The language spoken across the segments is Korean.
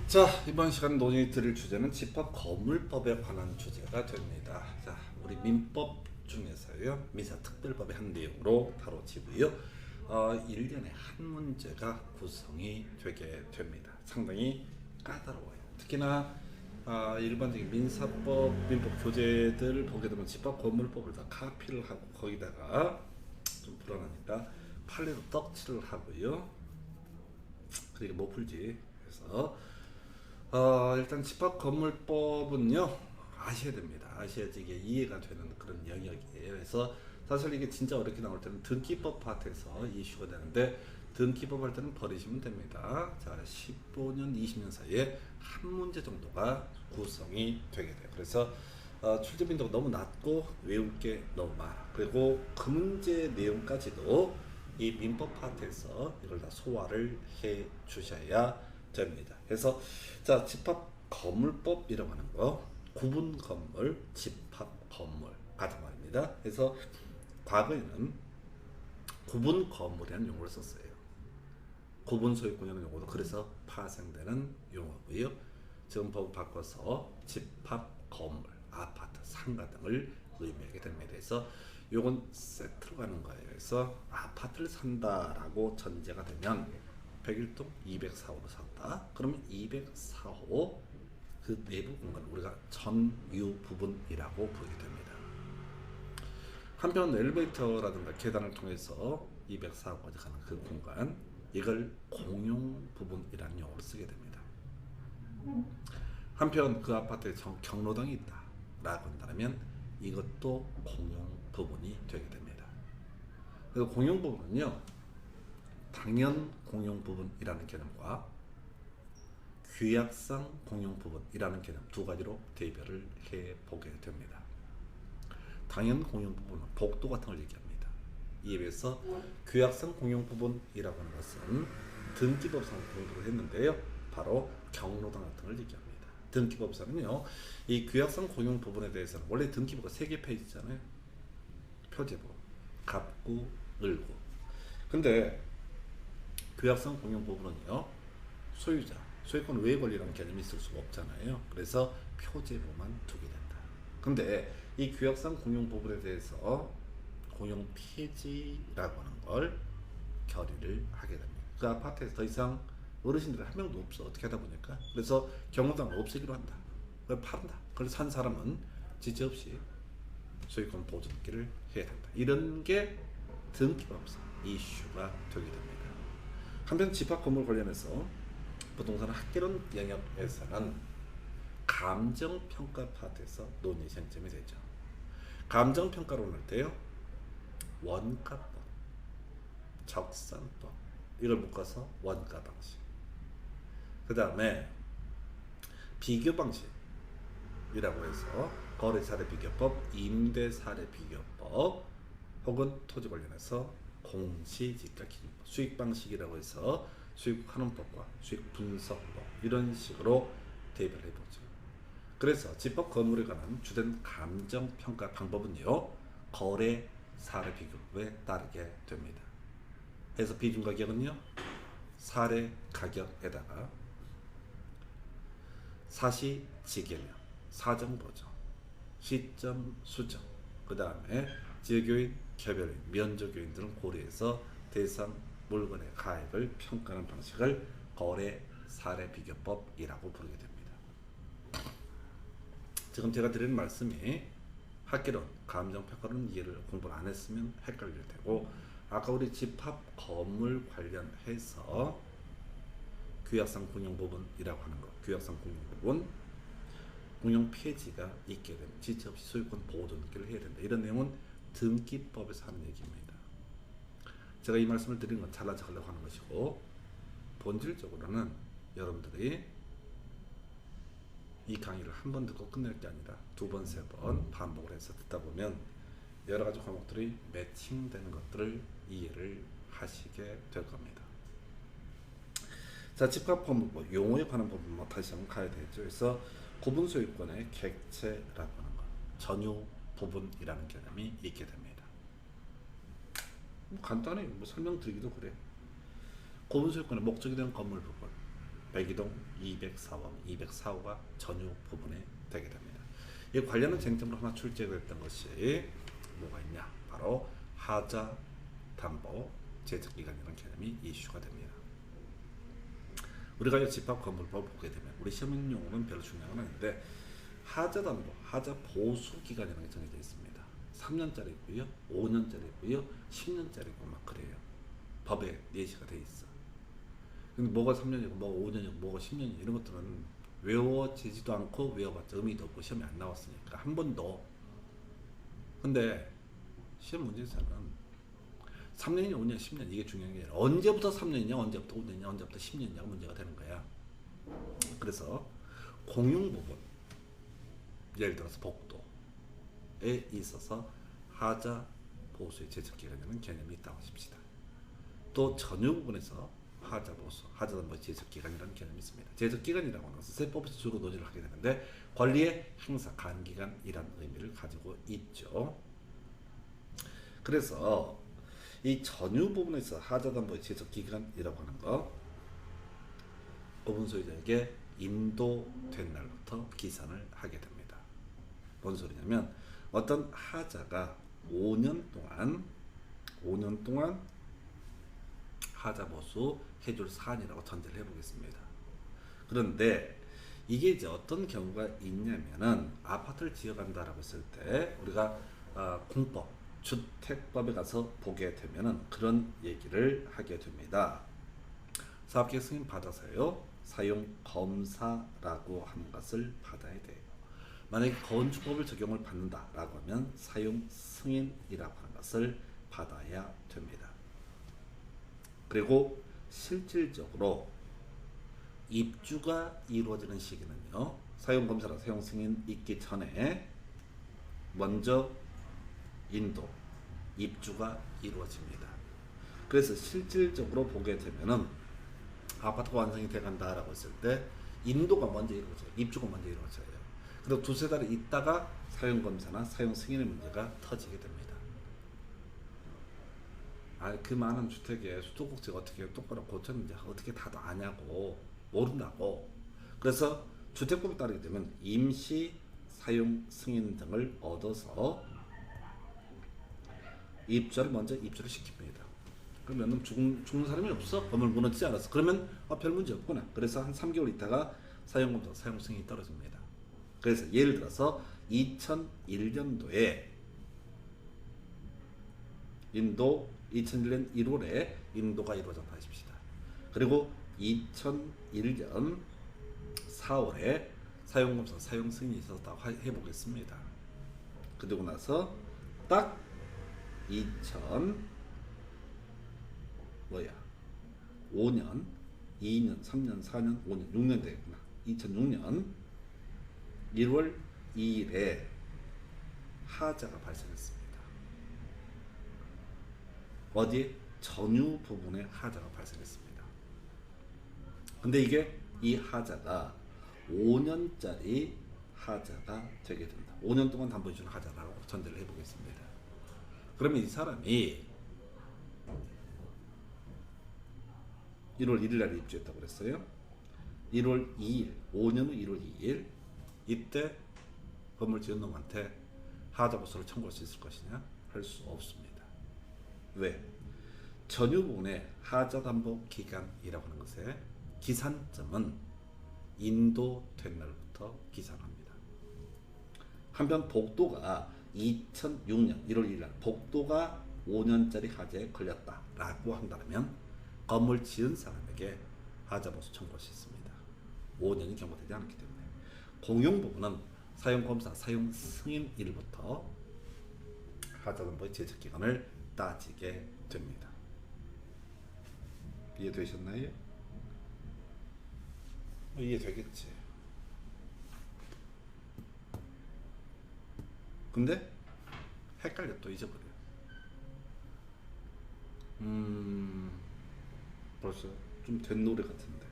자, 이번 시간 논의 드릴 주제는 집합 건물법에 관한 주제가 됩니다. 자, 우리 민법 중에서요, 민사특별법의 한 내용으로 다뤄지고요. 1년에 한 문제가 구성이 되게 됩니다. 상당히 까다로워요. 특히나 일반적인 민사법, 민법 교재들 보게 되면 집합 건물법을 다 카피를 하고 거기다가 좀 불안하니까 판례로 떡칠을 하고요. 그러니까 못 풀지. 그래서 일단 집합건물법은요 아셔야 됩니다. 아셔야지 이게 이해가 되는 그런 영역이에요. 그래서 사실 이게 진짜 어렵게 나올 때는 등기법 파트에서 이슈가 되는데 등기법 할 때는 버리시면 됩니다. 자, 15년, 20년 사이에 한 문제 정도가 구성이 되게 돼요. 그래서 출제 빈도가 너무 낮고 외울 게 너무 많아. 그리고 그 문제 내용까지도 이 민법 파트에서 이걸 다 소화를 해 주셔야 됩니다. 그래서 자, 집합 건물법이라고 하는 거 구분 건물, 집합 건물 같은 말입니다. 그래서 과거에는 구분 건물이라는 용어를 썼어요. 구분 소유권이라는 용어도 그래서 파생되는 용어고요. 지금 법 바꿔서 집합 건물, 아파트, 상가 등을 의미하게 됩니다. 그래서 요건 세트로 가는 거예요. 그래서 아파트를 산다라고 전제가 되면 101동 204호로 샀다. 그러면 204호 그 내부 공간 우리가 전유 부분이라고 부르게 됩니다. 한편 엘리베이터라든가 계단을 통해서 204호까지 가는 그 공간 이걸 공용 부분이라는 용어로 쓰게 됩니다. 한편 그 아파트에 경로당이 있다라고 한다면 이것도 공용 부분이 되게 됩니다. 그래서 공용 부분은요 당연 공용 부분이라는 개념과 규약상 공용 부분이라는 개념 두 가지로 대별을 해 보게 됩니다. 당연 공용 부분은 복도 같은 걸 얘기합니다. 이에 비해서 규약상 공용 부분이라고 하는 것은 등기법상 공부를 했는데요. 바로 경로당 같은 걸 얘기합니다. 등기법상은요, 이 규약상 공용 부분에 대해서는 원래 등기부가 3개 페이지잖아요. 표제부, 갑구, 을구. 근데 규약상 공용 부분은요, 소유자, 소유권 외 권리라는 개념이 있을 수가 없잖아요. 그래서 표제부만 두게 된다. 근데 이 규약상 공용 부분에 대해서 공용 폐지라고 하는 걸 결의를 하게 됩니다. 그 아파트에서 더 이상 어르신들이 한 명도 없어. 어떻게 하다 보니까. 그래서 경로당을 없애기로 한다. 그걸 판다. 그걸 산 사람은 지체 없이 소유권 보존기를 해야 된다. 이런 게 등기법상 이슈가 되게 됩니다. 한편 집합 건물 관련해서 부동산 학개론 영역에서는 감정평가 파트에서 논의 쟁점이 되죠. 감정평가로 할 때요, 원가법, 적산법 이걸 묶어서 원가 방식. 그 다음에 비교 방식이라고 해서 거래 사례 비교법, 임대 사례 비교법, 혹은 토지 관련해서 공시지가 기준법, 수익 방식이라고 해서 수익 환원법과 수익 분석법 이런 식으로 대별해 보죠. 그래서 집합 건물에 관한 주된 감정 평가 방법은요, 거래 사례 비교법에 따르게 됩니다. 그래서 비중 가격은요, 사례 가격에다가 사시지계명, 사정보정, 시점 수정, 그 다음에 지역요인, 개별요인, 면적요인 등을 고려해서 대상 물건의 가액을 평가하는 방식을 거래 사례 비교법이라고 부르게 됩니다. 지금 제가 드리는 말씀이 학개론, 감정평가론 이해를 공부를 안 했으면 헷갈릴 테고, 아까 우리 집합 건물 관련해서 규약상 공용 부분이라고 하는 것, 규약상 공용 부분, 공용 폐지가 있게 되면 지체 없이 소유권 보존기를 해야 된다. 이런 내용은 등기법에서 하는 얘기입니다. 제가 이 말씀을 드린 건 잘난 척하려고 하는 것이고, 본질적으로는 여러분들이 이 강의를 한 번 듣고 끝낼 게 아니라 두 번, 세 번 반복을 해서 듣다 보면 여러 가지 과목들이 매칭되는 것들을 이해를 하시게 될 겁니다. 자, 집합 건물법 용어에 관한 부분 다시 한번 가야 되겠죠. 그래서 구분 소유권의 객체라고 하는 것, 전유 부분이라는 개념이 있게 됩니다. 간단히 설명드리기도 그래. 구분 소유권의 목적이 되는 건물 부분 백이동 204호, 204호가 전유 부분에 되게 됩니다. 이 관련한 쟁점으로 하나 출제됐던 것이 뭐가 있냐? 바로 하자 담보 제적 기간이라는 개념이 이슈가 됩니다. 우리가 집합 건물법을 보게 되면 우리 시험 용어는 별로 중요한 건 아닌데 하자 담보, 하자 보수 기간이라는 게 정해져 있습니다. 3년짜리고요, 5년짜리고요, 10년짜리고 막 그래요. 법에 예시가 돼 있어. 근데 뭐가 3년이고 뭐가 5년이고 뭐가 10년이고 이런 것들은 외워지지도 않고 외워봤자 의미도 없고 시험에 안 나왔으니까 한 번도. 근데 시험 문제에서는 3년이냐 5년, 10년 이게 중요한 게 아니라 언제부터 3년이냐, 언제부터 5년이냐, 언제부터 10년이냐가 문제가 되는 거야. 그래서 공용 부분, 예를 들어서 복도에 있어서 하자 보수의 제적 기간이라는 개념이 있다고 하십시다. 또 전유 부분에서 하자 보수, 하자 담보의 제적 기간이라는 개념이 있습니다. 제적 기간이라고 하는 것은 세법에서 주로 논의를 하게 되는데 권리의 행사 간기간이라는 의미를 가지고 있죠. 그래서 이 전유 부분에서 하자 담보의 제적 기간이라고 하는 거 법원 소유자에게 인도된 날부터 기산을 하게 됩니다. 뭔 소리냐면 어떤 하자가 5년 동안 하자 보수 해줄 사안이라고 전제를 해보겠습니다. 그런데 이게 이제 어떤 경우가 있냐면은 아파트를 지어간다라고 했을 때 우리가 공법, 주택법에 가서 보게 되면은 그런 얘기를 하게 됩니다. 사업계획 승인 받아서요 사용 검사라고 하는 것을 받아야 돼요. 만약에 건축법을 적용을 받는다라고 하면 사용 승인이라고 하는 것을 받아야 됩니다. 그리고 실질적으로 입주가 이루어지는 시기는요 사용검사랑 사용승인 있기 전에 먼저 인도, 입주가 이루어집니다. 그래서 실질적으로 보게 되면은 아파트가 완성이 돼간다라고 했을 때 인도가 먼저 이루어져요. 입주가 먼저 이루어져요. 그리고 두세 달 있다가 사용검사나 사용승인의 문제가 터지게 됩니다. 그 많은 주택에 수도꼭지가 어떻게 똑바로 고쳤는지 어떻게 다도 아냐고 모른다고. 그래서 주택법에 따르게 되면 임시 사용 승인 등을 얻어서 입주를 먼저 입주를 시킵니다. 그러면 죽는 사람이 없어? 건물 무너지지 않았어. 그러면 별 문제 없구나. 그래서 한 3개월 있다가 사용검사 사용 승인이 떨어집니다. 그래서 예를 들어서 2001년도에 인도 2001년 1월에 인도가 이루어졌다 하십시다. 그리고 2001년 4월에 사용검사 사용 승인이 있었다고 해보겠습니다. 그리고 나서 딱 5년, 2년, 3년, 4년, 5년, 6년 되겠구나. 2006년 1월 2일에 하자가 발생했습니다. 어디에? 전유 부분에 하자가 발생했습니다. 근데 이게 이 하자가 5년짜리 하자가 되게 된다. 5년 동안 담보해주는 하자라고 전제를 해보겠습니다. 그러면 이 사람이 1월 1일 날 입주했다고 그랬어요. 1월 2일, 5년 후 1월 2일 이때 건물 지은 놈한테 하자 보수를 청구할 수 있을 것이냐? 할 수 없습니다. 왜? 전유 부분의 하자 담보 기간이라고 하는 것의 기산점은 인도된 날부터 기산합니다. 한편 복도가 2006년 1월 1일 날 복도가 5년짜리 하자에 걸렸다라고 한다면 건물 지은 사람에게 하자 보수 청구할 수 있습니다. 5년이 경과되지 않기 때문에. 공용 부분은 사용검사 사용 승인일부터 하자 담보의 제적 기간을 따지게 됩니다. 이해되셨나요? 이해되겠지. 근데 헷갈려 또 잊어버려. 벌써 좀 된 노래 같은데.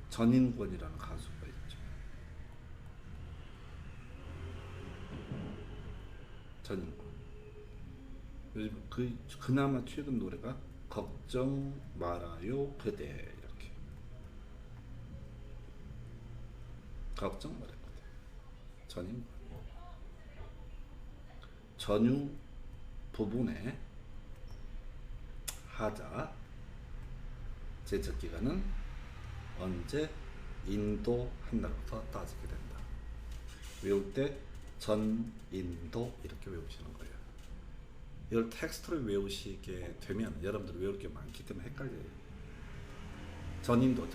전인권이라는 가수가 있죠. 전인권. 요즘 그나마 최근 노래가 걱정 말아요 그대 이렇게. 걱정 말아요. 전임 전유 부분의 하자 제적 기간은 언제 인도한 날부터 따지게 된다. 외울 때 전인도 이렇게 외우시는 거예요. 이걸 텍스트로 외우시게 되면 여러분들 외울 게 많기 때문에 헷갈려요. 전인도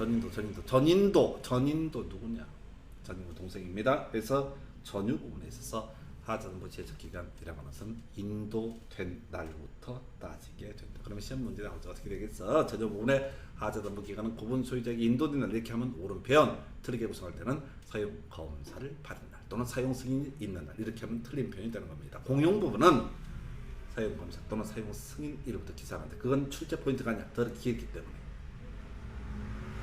누구냐? 전인도 동생입니다. 그래서 전유 부분에 있어서 하자전부 제적 기간이라고 하는 것은 인도된 날부터 따지게 된다. 그러면 시험 문제 나오죠. 어떻게 되겠어? 전유 부분에 하자전부 기간은 구분 소유자에게 인도된 날 이렇게 하면 옳은 표현. 틀리게 구성할 때는 사용 검사를 받은 날 또는 사용 승인이 있는 날 이렇게 하면 틀린 표현이 되는 겁니다. 공용 부분은 사용 검사 또는 사용 승인 일부터 기사하는데 그건 출제 포인트가 아니야. 더 길기 때문에.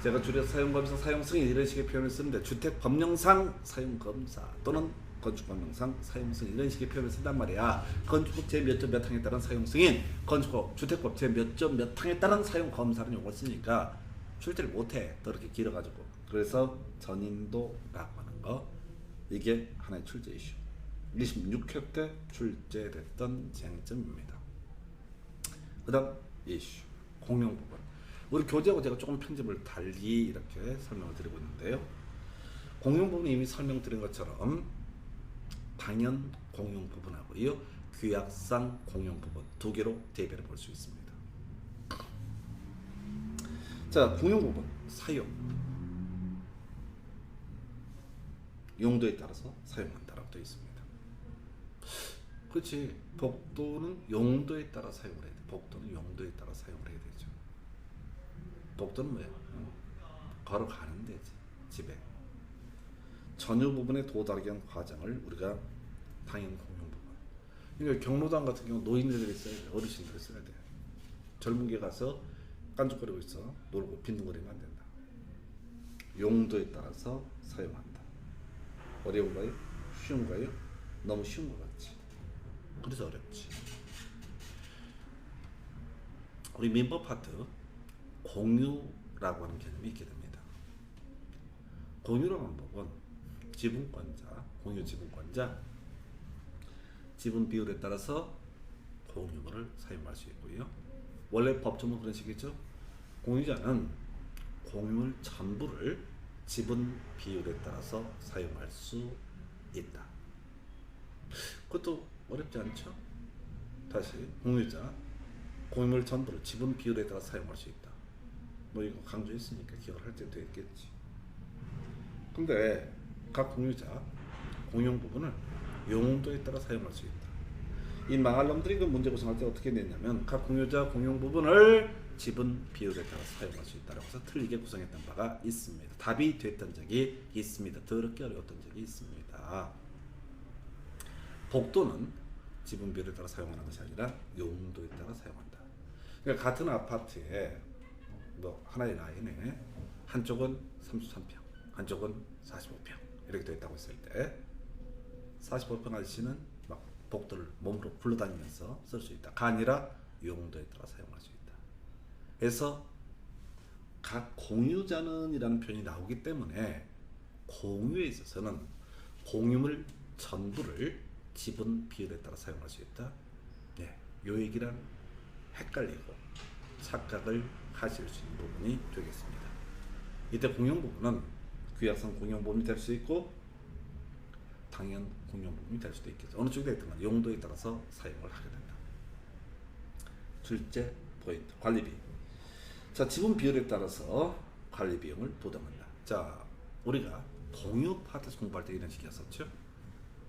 제가 줄여서 사용 검사, 사용 승인 이런 식의 표현을 쓰는데 주택 법령상 사용 검사 또는 건축 법령상 사용 승인 이런 식의 표현을 쓴단 말이야. 건축법 제 몇 점 몇 항에 따른 사용 승인, 건축법 주택법 제 몇 점 몇 항에 따른 사용 검사는 용어를 쓰니까 출제를 못해. 더 이렇게 길어가지고. 그래서 전인도라고 하는 거 이게 하나의 출제 이슈. 26회 때 출제됐던 쟁점입니다. 그 다음 이슈 공용 부분. 우리 교재하고 제가 조금 편집을 달리 이렇게 설명을 드리고 있는데요. 공용 부분은 이미 설명드린 것처럼 당연 공용 부분하고요 규약상 공용 부분 두 개로 대별해 볼 수 있습니다. 자, 공용 부분 사용 용도에 따라서 사용한다라고 되어 있습니다. 그렇지. 복도는 용도에 따라 사용을 해야 돼. 복도는 용도에 따라 사용을 해야 되죠. 복도는 뭐야? 걸어가는 데지. 집에. 전유 부분에 도달하기 위한 과정을 우리가 당연 공용 부분. 그러니까 경로당 같은 경우 노인들이 써야 돼. 어르신들이 써야 돼. 젊은 게 가서 깐죽거리고 있어. 놀고 빈둥거리면 안 된다. 용도에 따라서 사용한다. 어려운가요? 쉬운가요? 너무 쉬운 것 같지. 그래서 어렵지. 우리 민법 파트 공유라고 하는 개념이 있게 됩니다. 공유라고 하는 법은 지분권자, 공유 지분권자, 지분 비율에 따라서 공유물을 사용할 수 있고요. 원래 법조문 그런 식이죠. 공유자는 공유물 전부를 지분 비율에 따라서 사용할 수 있다. 그것도 어렵지 않죠? 다시 공유자 공유물 전부를 지분 비율에 따라 사용할 수 있다. 뭐 이거 강조했으니까 기억을 할 때도 있겠지. 근데 각 공유자 공용 부분을 용도에 따라 사용할 수 있다. 이 망할 놈들이 그 문제 구성할 때 어떻게 냈냐면 각 공유자 공용 부분을 지분 비율에 따라 사용할 수 있다라고 해서 틀리게 구성했던 바가 있습니다. 답이 됐던 적이 있습니다. 더럽게 어려웠던 적이 있습니다. 복도는 지분 비율에 따라 사용하는 것이 아니라 용도에 따라 사용한다. 그러니까 같은 아파트에 뭐 하나의 라인에 한쪽은 33평, 한쪽은 45평 이렇게 되어 있다고 했을 때 45평 아저씨는 막 복도를 몸으로 굴러다니면서 쓸 수 있다가 아니라 용도에 따라 사용할 수 있다. 그래서 각 공유자는 이라는 표현이 나오기 때문에 공유에 있어서는 공유물 전부를 지분 비율에 따라 사용할 수 있다. 네, 요 얘기랑 헷갈리고 착각을 하실 수 있는 부분이 되겠습니다. 이때 공용 부분은 규약상 공용 부분이 될 수 있고 당연 공용 부분이 될 수도 있겠죠. 어느 쪽이 됐든 간 용도에 따라서 사용을 하게 된다. 둘째 포인트 관리비. 자, 지분 비율에 따라서 관리 비용을 부담한다. 자, 우리가 공유 파트에서 공부할 때 이런 식이었었죠.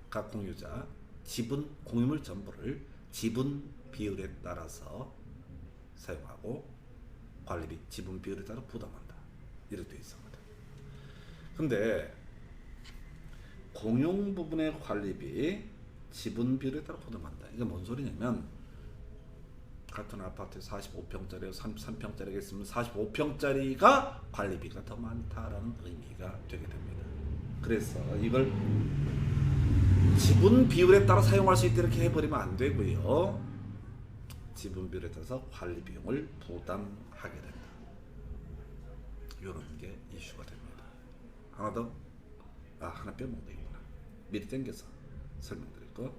각 공유자 지분 공유물 전부를 지분 비율에 따라서 사용하고 관리비 지분 비율에 따라 부담한다. 이렇게 되어 있습니다. 근데 공용 부분의 관리비 지분 비율에 따라 부담한다. 이게 뭔 소리냐면 같은 아파트 45평짜리 33평짜리가 있으면 45평짜리가 관리비가 더 많다라는 의미가 되게 됩니다. 그래서 이걸 지분 비율에 따라 사용할 수 있다 이렇게 해버리면 안 되고요. 지분 비율에 따라서 관리 비용을 부담하게 된다. 이런 게 이슈가 됩니다. 하나 더 하나 빼먹은 되겠구나. 미리 땡겨서 설명드릴거.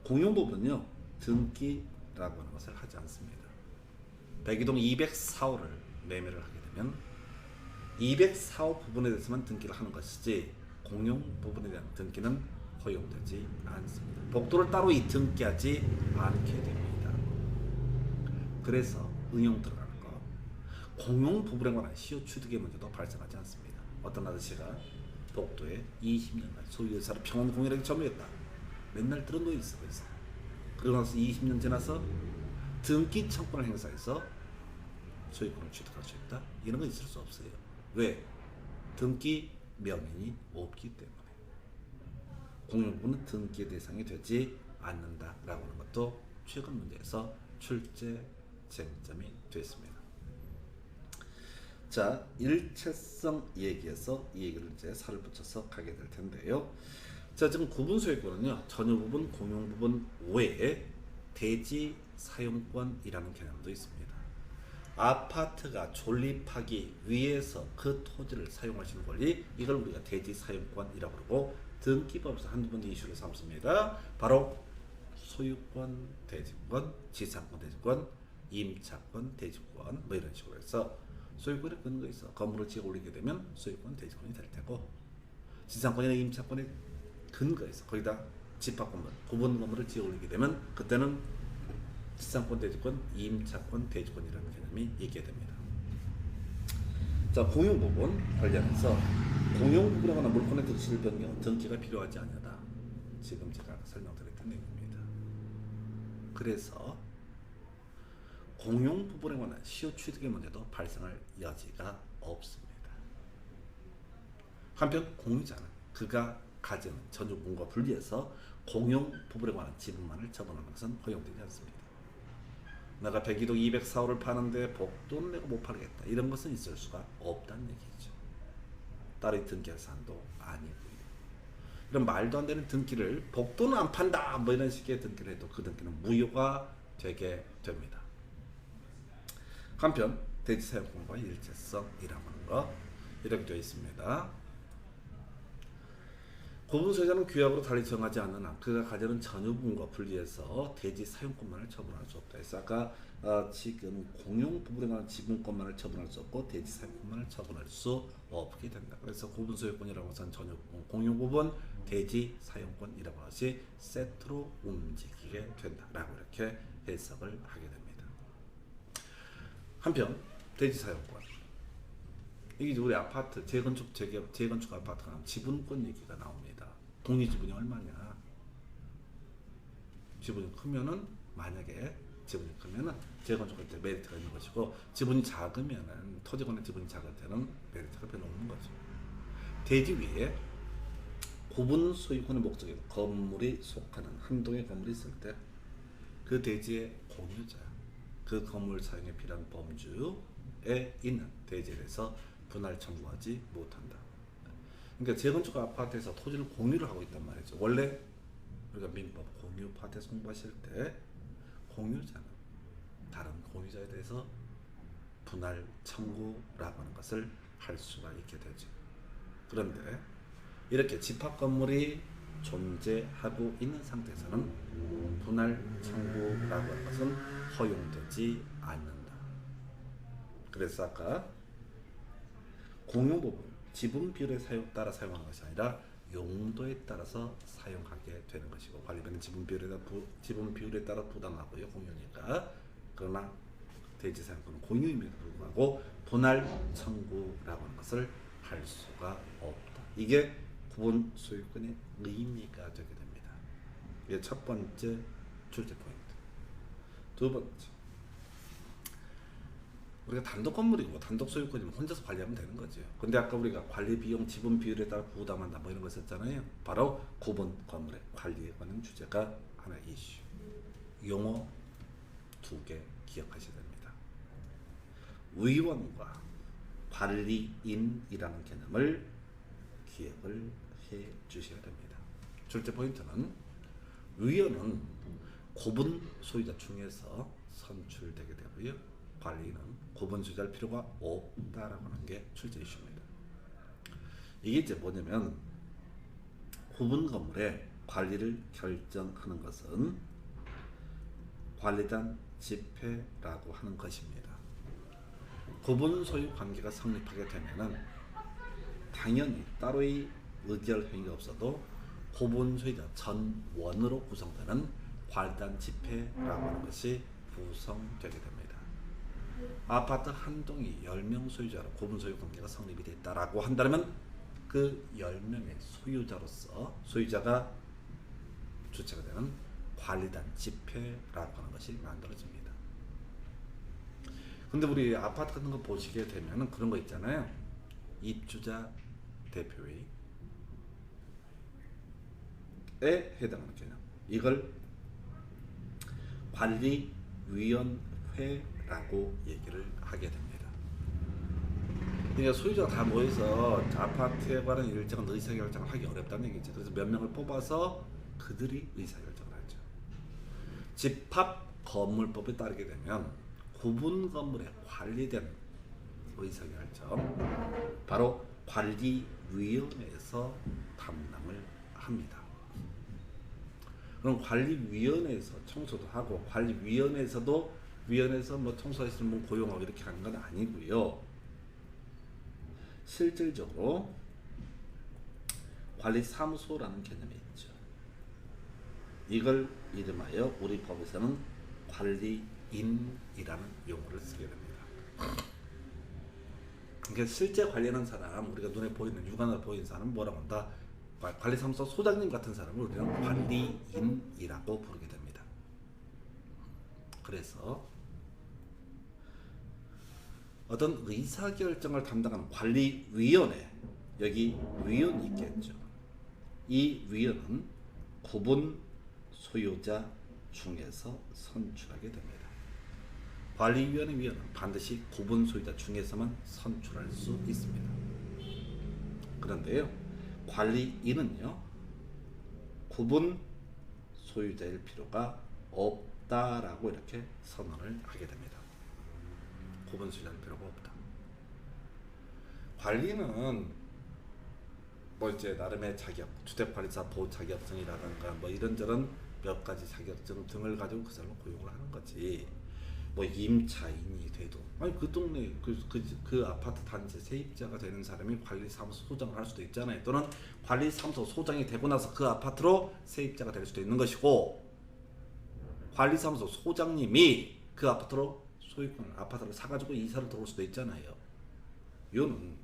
공용부분은요 등기라고 하는 것을 하지 않습니다. 백이동 204호를 매매를 하게 되면 204호 부분에 대해서만 등기를 하는 것이지 공용 부분에 대한 등기는 허용되지 않습니다. 복도를 따로 등기하지 않게 됩니다. 그래서 응용 들어가는 거, 공용 부분에 관한 시효 취득의 문제도 발생하지 않습니다. 어떤 아저씨가 복도에 20년간 소유자를 평온 공유하게 점유했다. 맨날 들은 거 있어. 그러고 나서 20년 지나서 등기 청구를 행사해서 소유권을 취득할 수 있다. 이런 건 있을 수 없어요. 왜? 등기 명인이 없기 때문에. 공용부는 등기 대상이 되지 않는다라고 하는 것도 최근 문제에서 출제 쟁점이 됐습니다. 자, 일체성 얘기에서 이 얘기를 이제 살을 붙여서 가게 될 텐데요. 자, 지금 구분 소유권은요, 전유 부분, 공용 부분 외에 대지 사용권이라는 개념도 있습니다. 아파트가 존립하기 위해서 그 토지를 사용하시는 권리, 이걸 우리가 대지 사용권이라고 그러고 등기법에서 한두 번 이슈를 삼습니다. 바로 소유권, 대지권, 지상권, 대지권, 임차권, 대지권 뭐 이런 식으로 해서 소유권에 근거해서 건물을 지어 올리게 되면 소유권, 대지권이 될 테고, 지상권이나 임차권에 근거해서 거기다 집합 건물, 구분 건물을 지어 올리게 되면 그때는 지상권, 대지권, 임차권, 대지권이라는 개념이 있게 됩니다. 자, 공용 부분 관련해서 공용 부분에 관한 물권의 득실 변경 등기가 필요하지 않냐다. 지금 제가 설명드렸던 내용입니다. 그래서 공용 부분에 관한 시효 취득의 문제도 발생할 여지가 없습니다. 한편 공유자는 그가 가지는 전유 부분과 분리해서 공용 부분에 관한 지분만을 처분하는 것은 허용되지 않습니다. 내가 백이동 204호를 파는데 복도는 내가 못 팔겠다. 이런 것은 있을 수가 없다는 얘기죠. 딸이 등기할 사안도 아니고요. 이런 말도 안 되는 등기를 복도는 안 판다 뭐 이런 식의 등기를 해도 그 등기는 무효가 되게 됩니다. 한편 대지 사용권과 일체성이라고 하는 거 이렇게 되어 있습니다. 구분 소유자는 규약으로 달리 정하지 않는 한 그가 가지는 전유 부분과 분리해서 대지 사용권만을 처분할 수 없다. 그래서 아까 지금 공용 부분에 관한 지분권만을 처분할 수 없고 대지 사용권만을 처분할 수 없게 된다. 그래서 구분 소유권이라고 해서는 전유 부분, 공용 부분, 대지 사용권이라고 하는 것이 세트로 움직이게 된다라고 이렇게 해석을 하게 됩니다. 한편 대지 사용권, 이게 우리 아파트 재건축 재건축 아파트가 나오면 지분권 얘기가 나옵니다. 독립 지분이 얼마냐? 지분이 크면은, 만약에 지분이 크면은 재건축할 때 메리트가 있는 것이고, 지분이 작으면은, 토지권의 지분이 작을 때는 메리트가 별로 없는 거죠. 대지 위에 구분 소유권의 목적에 건물이 속하는 한 동의 건물이 있을 때 그 대지의 공유자, 그 건물 사용에 필요한 범주에 있는 대지에 대해서 분할 청구하지 못한다. 그러니까 재건축 아파트에서 토지를 공유를 하고 있단 말이죠. 원래 우리가 민법 공유 파트에서 공부하실 때 공유자는 다른 공유자에 대해서 분할 청구라고 하는 것을 할 수가 있게 되죠. 그런데 이렇게 집합 건물이 존재하고 있는 상태에서는 분할 청구라고 하는 것은 허용되지 않는다. 그래서 아까 공용 부분, 지분 비율에 따라 사용하는 것이 아니라 용도에 따라서 사용하게 되는 것이고, 관리비는 지분 비율에 따라 부담하고요, 공유니까. 그러나 대지 사용권은 공유임에도 불구하고 분할 청구라고 하는 것을 할 수가 없다. 이게 구분 소유권의 의미가 되게 됩니다. 이게 첫 번째 출제 포인트. 두 번째, 우리가 단독 건물이고 단독 소유권이면 혼자서 관리하면 되는 거죠. 근데 아까 우리가 관리 비용, 지분 비율에 따라 부담한다 뭐 이런 거 썼잖아요. 바로 구분 건물의 관리에 관한 주제가 하나 이슈. 용어 두 개 기억하셔야 됩니다. 위원과 관리인이라는 개념을 기억을 해 주셔야 됩니다. 출제 포인트는 위원은 구분 소유자 중에서 선출되게 되고요. 관리는 구분 소유자일 필요가 없다라고 하는 게 출제 이슈입니다. 이게 이제 뭐냐면 구분 건물의 관리를 결정하는 것은 관리단 집회라고 하는 것입니다. 구분 소유 관계가 성립하게 되면은 당연히 따로의 의결 행위가 없어도 구분 소유자 전원으로 구성되는 관리단 집회라고 하는 것이 구성되게 됩니다. 아파트 한 동이 10명 소유자로 구분 소유 관계가 성립이 됐다라고 한다면 그 10명의 소유자로서 소유자가 주체가 되는 관리단 집회라고 하는 것이 만들어집니다. 근데 우리 아파트 같은 거 보시게 되면은 그런 거 있잖아요. 입주자 대표회의에 해당하는 개념. 이걸 관리위원회라고 얘기를 하게 됩니다. 그러니까 소유자가 다 모여서 아파트에 관한 일정한 의사결정을 하기 어렵다는 얘기죠. 그래서 몇 명을 뽑아서 그들이 의사결정을 하죠. 집합건물법에 따르게 되면 구분 건물에 관리된 의사결정 바로 관리위원회에서 담당을 합니다. 그럼 관리위원회에서 청소도 하고 관리위원회에서도 위원회에서 뭐 청소하시는 분 고용하고 이렇게 하는 건 아니고요. 실질적으로 관리사무소라는 개념이 있죠. 이걸 이름하여 우리 법에서는 관리인이라는 용어를 쓰게 됩니다. 그러니까 실제 관리하는 사람, 우리가 눈에 보이는 육안으로 보이는 사람은 뭐라고 한다? 관리사무소 소장님 같은 사람을 우리는 관리인이라고 부르게 됩니다. 그래서 어떤 의사결정을 담당하는 관리위원회, 여기 위원이 있겠죠. 이 위원은 구분 소유자 중에서 선출하게 됩니다. 관리위원회 위원은 반드시 구분 소유자 중에서만 선출할 수 있습니다. 그런데요, 관리인은요, 구분 소유자일 필요가 없다라고 이렇게 선언을 하게 됩니다. 구분 소유자일 필요가 없다. 관리는 뭐 이제 나름의 자격, 주택관리사 보호 자격증이라든가 뭐 이런저런 몇 가지 자격증 등을 가지고 그 사람을 고용을 하는 거지. 뭐 임차인이 돼도 아니 그 동네 그 아파트 단지 세입자가 되는 사람이 관리사무소 소장을 할 수도 있잖아요. 또는 관리사무소 소장이 되고 나서 그 아파트로 세입자가 될 수도 있는 것이고, 관리사무소 소장님이 그 아파트로 소유권 아파트를 사가지고 이사를 들어올 수도 있잖아요. 이거는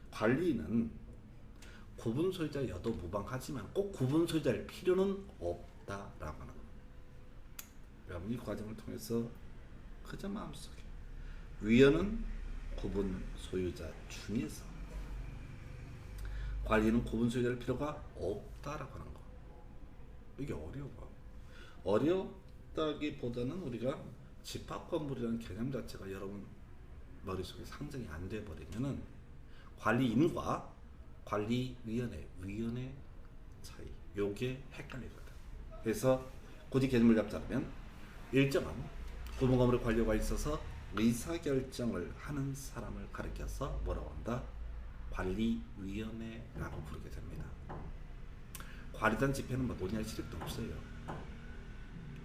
관리는 구분 소유자여도 무방하지만 꼭 구분 소유자일 필요는 없다라고 하는 겁니다. 여러분 이 과정을 통해서 그저 마음속에 위원은 구분 소유자 중에서 관리는 구분 소유자일 필요가 없다라고 하는 거. 이게 어려워. 어렵다기보다는 우리가 집합건물이라는 개념 자체가 여러분 머릿속에 상정이 안 돼 버리면은 관리인과 관리위원회, 위원회 차이, 요게 헷갈리거든. 그래서 굳이 개념을 잡자면 일정한 구분 건물의 관리가 있어서 의사결정을 하는 사람을 가리켜서 뭐라고 한다? 관리위원회라고 부르게 됩니다. 관리단 집회는 뭐 논의할 실력도 없어요.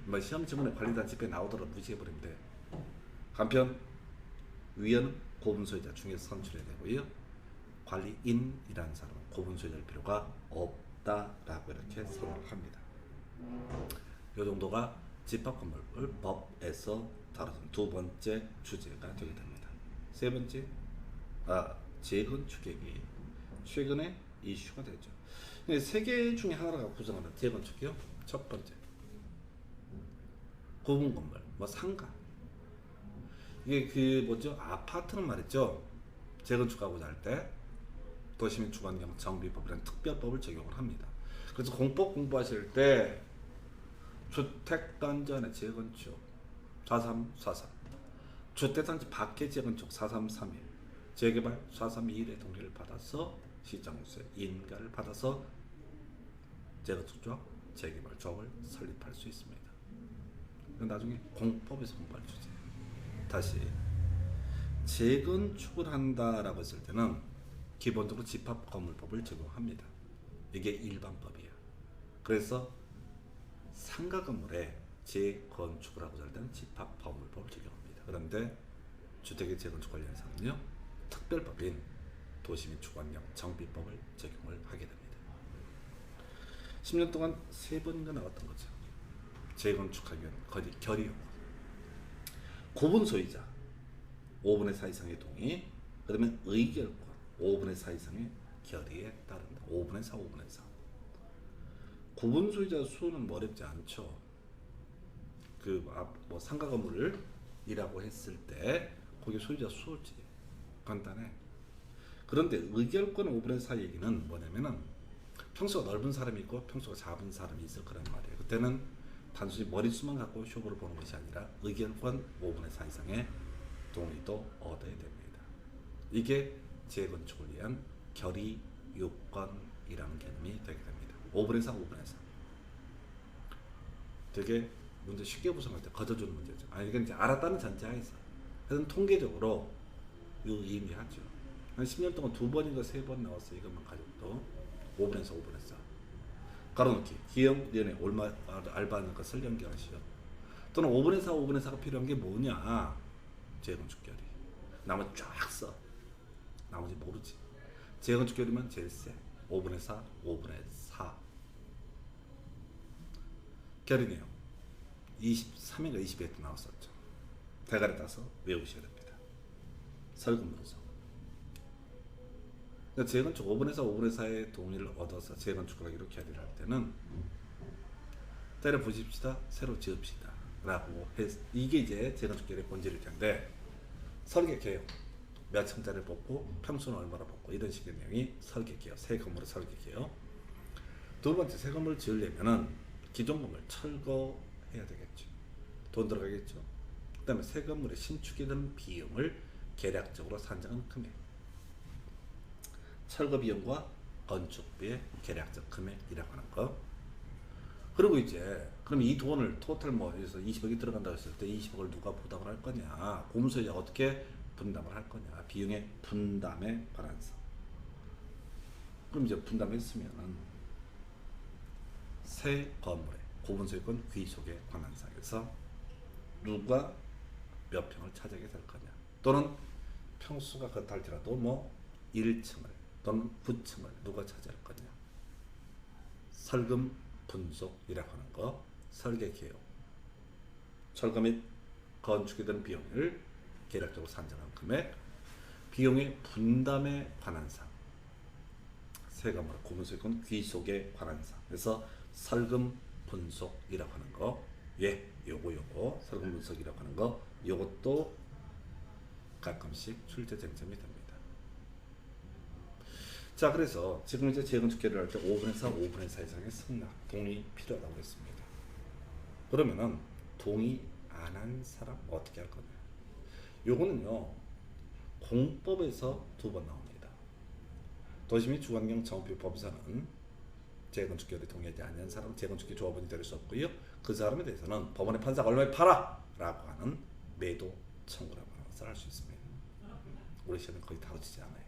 뭐 시험 지문에 관리단 집회 나오더라도 무시해버리면 돼. 한편 위원은 구분 소유자 중에서 선출해야 되고요. 관리인이라는 사람은 구분 소유자일 필요가 없다라고 이렇게 선언을 합니다. 이 정도가 집합건물법에서 다루는 두 번째 주제가 되게 됩니다. 세 번째, 재건축액이 최근에 이슈가 되죠. 세 개 중에 하나가 구성하는 재건축이요. 첫 번째, 구분건물, 뭐 상가. 이게 그 뭐죠? 아파트는 말이죠. 재건축하고자 할 때 도시민주관경 정비법이라는 특별법을 적용을 합니다. 그래서 공법 공부하실 때 주택단지 안에 재건축 4343, 주택단지 밖에 재건축 4331, 재개발 4321의 동의를 받아서 시장으로서 인가를 받아서 재건축 조합, 재개발 조합을 설립할 수 있습니다. 나중에 공법에서 공부할 주제예요. 다시 재건축을 한다라고 했을 때는 기본적으로 집합건물법을 적용합니다. 이게 일반법이에요. 그래서 상가 건물에 재건축을 하고자 할 때는 집합건물법을 적용합니다. 그런데 주택의 재건축 관련해서는요, 특별법인 도시민 주거환경 정비법을 적용을 하게 됩니다. 10년 동안 3번인가 나왔던 거죠. 재건축하면 결의 요건. 구분 소유자 5분의 4 이상의 동의, 그러면 의결권 5분의 4 이상의 결의에 따른다. 5분의 4, 5분의 4. 구분 소유자 수는 어렵지 않죠. 뭐 상가 건물이라고 했을 때 거기 소유자 수지 간단해. 그런데 의결권 5분의 4 얘기는 뭐냐면은 평수가 넓은 사람이 있고 평수가 작은 사람이 있을 거란 말이에요. 그때는 단순히 머릿수만 갖고 쇼부를 보는 것이 아니라 의결권 5분의 4 이상의 동의도 얻어야 됩니다. 이게 재건축을 위한 결의 요건이라는 개념이 되게 됩니다. 5분의 4, 5분의 4. 되게 문제 쉽게 구성할 때 거저주는 문제죠. 이건 이제 알았다는 전제하에서. 그래서 통계적으로 의미하죠. 한 10년 동안 2번인가 3번 나왔어. 이것만 가지고도 5분의 4, 5분의 4. 가로놓기, 기형, 연애, 얼마 알바하는 것을 연결하시오. 또는 5분의 4, 5분의 4가 필요한 게 뭐냐? 재건축 결의. 나머지 쫙 써. 나머지 모르지. 재건축 결의만 제일 세. 5분의 4, 5분의 4. 결의 내용 23인가 22에 또 나왔었죠. 대가리 따서 외우셔야 됩니다. 설금 분석. 그러니까 재건축 5분의 4, 5분의 4의 동의를 얻어서 재건축을 하기로 결의를 할 때는 때려 부십시다, 새로 지읍시다 라고 해서 이게 이제 재건축 결의의 본질일 텐데, 설계 개요. 몇 층짜리를 뽑고 평수는 얼마나 뽑고 이런 식의 내용이 설계 개요. 새 건물을 설계 개요. 두 번째, 새 건물을 지으려면은 기존 건물 철거해야 되겠죠. 돈 들어가겠죠. 그 다음에 새 건물의 신축에 드는 비용을 계략적으로 산정한 금액. 철거 비용과 건축비의 계략적 금액이라고 하는 거. 그리고 이제 그럼 이 돈을 토탈 뭐해서 20억이 들어간다고 했을 때 20억을 누가 부담을 할 거냐, 공소유자 어떻게 분담을 할 거냐, 비용의 분담에 관한 사. 그럼 이제 분담했으면은 새 건물의 고분소유권 귀속에 관한 사에서 누가 몇 평을 차지하게 될 거냐, 또는 평수가 그렇다 할지라도 뭐 1층을 또는 9층을 누가 차지할 거냐. 설금 분속이라고 하는 거, 설계 개요, 철거 및 건축에 드는 비용을 계략적으로 산정한 금액, 비용의 분담에 관한 사항, 새 건물 고분소유권 귀속에 관한 사항. 그래서 설금 분속이라고 하는 거, 요거 설금 분속이라고 하는 거, 요것도 가끔씩 출제 쟁점이 됩니다. 자, 그래서 지금 이제 재건축 결의를 할 때 5분의 4, 5분의 4 이상의 승낙, 동의 필요하다고 했습니다. 그러면은 동의 안 한 사람 어떻게 할 거냐? 요거는요, 공법에서 2번 나옵니다. 도시민 주거환경 정비법에서는 재건축 결의 동의하지 않는 사람 재건축 조합원이 될 수 없고요. 그 사람에 대해서는 법원의 판사가 얼마에 팔아! 라고 하는 매도 청구라고 하는 것을 할 수 있습니다. 우리 시험은 거의 다루지지 않아요.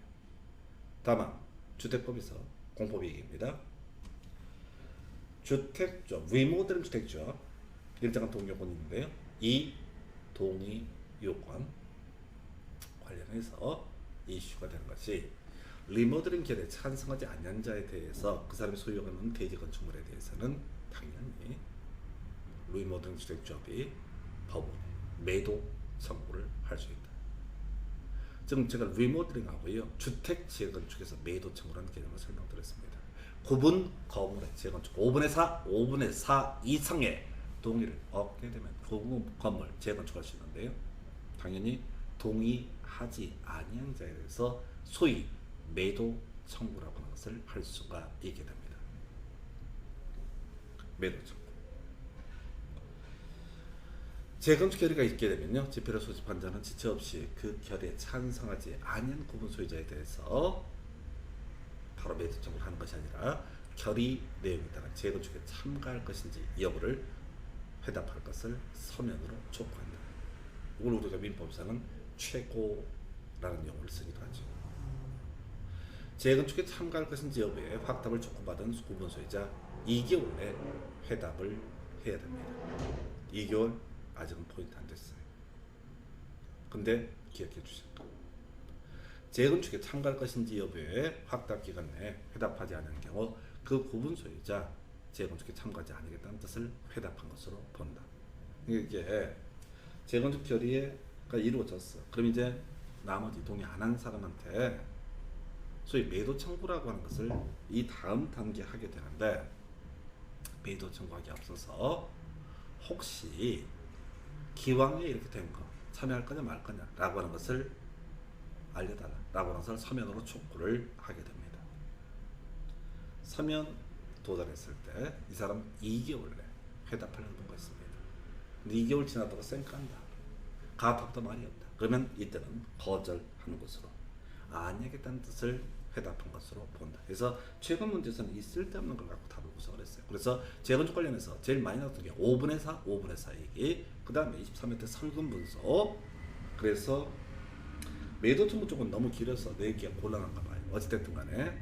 다만 주택법에서 공법 얘기입니다. 주택조합, 리모델링 주택조합 일정한 동의 요건이 있는데요. 이 동의 요건 관련해서 이슈가 되는 것이 리모델링 결의에 찬성하지 않는 자에 대해서 그 사람이 소유하는 대지 건축물에 대해서는 당연히 리모델링 주택조합이 법원에 매도 청구를 할 수 있다. 지금 제가 리모델링하고요, 주택 재건축에서 매도 청구라는 개념을 설명드렸습니다. 구분 건물의 재건축 5분의 4, 5분의 4 이상의 동의를 얻게 되면 구분 건물 재건축할 수 있는데요. 당연히 동의하지 아니한 자에 대해서 소위 매도 청구라고 하는 것을 할 수가 있게 됩니다. 매도 청구. 재건축 결의가 있게 되면요, 집회를 소집한 자는 지체 없이 그 결의에 찬성하지 아니한 구분 소유자에 대해서 바로 매도 청구를 하는 것이 아니라 결의 내용에 따라 재건축에 참가할 것인지 여부를 회답할 것을 서면으로 촉구한다. 이걸 우리가 민법에서는 최고라는 용어를 쓰기도 하죠. 재건축에 참가할 것인지 여부에 확답을 촉구받은 구분 소유자 2개월 내 회답을 해야 됩니다. 2개월 아직은 포인트 안 됐어요. 근데 기억해 주실 거. 재건축에 참가할 것인지 여부에 확답 기간 내에 회답하지 않은 경우 그 구분 소유자 재건축에 참가하지 않겠다는 뜻을 회답한 것으로 본다. 이게 재건축 결의가 이루어졌어. 그럼 이제 나머지 동의 안 한 사람한테 소위 매도 청구라고 하는 것을 이 다음 단계 하게 되는데, 매도 청구하기 앞서서 혹시 기왕에 이렇게 된 거 참여할 거냐 말 거냐 라고 하는 것을 알려달라 라고 하는 것을 서면으로 촉구를 하게 됩니다. 서면 도달했을 때 이 사람 2개월 내 회답할 의무가 있습니다. 근데 2개월 지나다가 쌩깐다, 가압합도 말이 없다, 그러면 이때는 거절하는 것으로 안 하겠다는 뜻을 회답한 것으로 본다. 그래서 최근 문제에서는 이 쓸데없는 걸 갖고 답을 구성을 했어요. 그래서 재건축 관련해서 제일 많이 나왔던 게 5분의 4, 5분의 4 얘기, 그 다음에 23회 때 설금 분석. 그래서 매도 청구 쪽은 너무 길어서 내기가 곤란한가 봐요. 어찌됐든 간에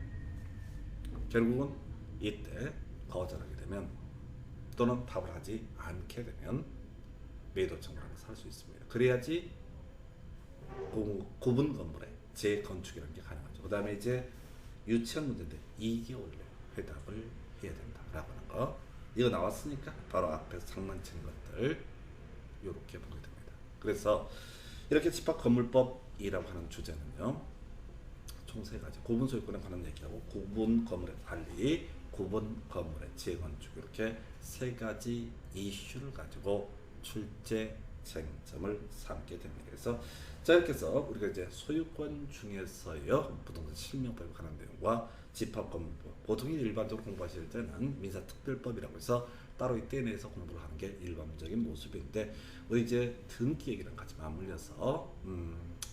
결국은 이때 거절하게 되면 또는 답을 하지 않게 되면 매도 청구라는 것을 할 수 있습니다. 그래야지 구분 건물의 재건축이라는 게 가능하죠. 그 다음에 이제 유치원 문제인데 2개월 내 회답을 해야 된다라고 하는 거. 이거 나왔으니까 바로 앞에서 장난친 것들 이렇게 보게 됩니다. 그래서 이렇게 집합건물법이라고 하는 주제는요, 총 세 가지, 구분 소유권에 관한 얘기하고 구분 건물에 달리 구분 건물의 재건축, 이렇게 세 가지 이슈를 가지고 출제 쟁점을 삼게 됩니다. 그래서 자, 이렇게 해서 우리가 이제 소유권 중에서요, 부동산 실명법에 관한 내용과 집합건물법, 보통 일반적으로 공부하실 때는 민사특별법이라고 해서 따로 이 때 내에서 공부를 하는 게 일반적인 모습인데, 우리 이제 등기 얘기랑 같이 맞물려서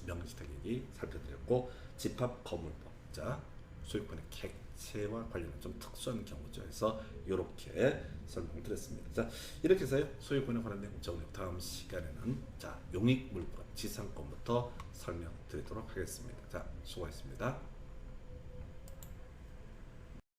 명시택 얘기 살펴드렸고, 집합건물법, 자 소유권의 객체와 관련된 좀 특수한 경우죠. 그래서 이렇게 설명드렸습니다. 자, 이렇게 해서 소유권에 관한 내용 정리, 다음 시간에는 자 용익물권 지상권부터 설명드리도록 하겠습니다. 자, 수고하셨습니다.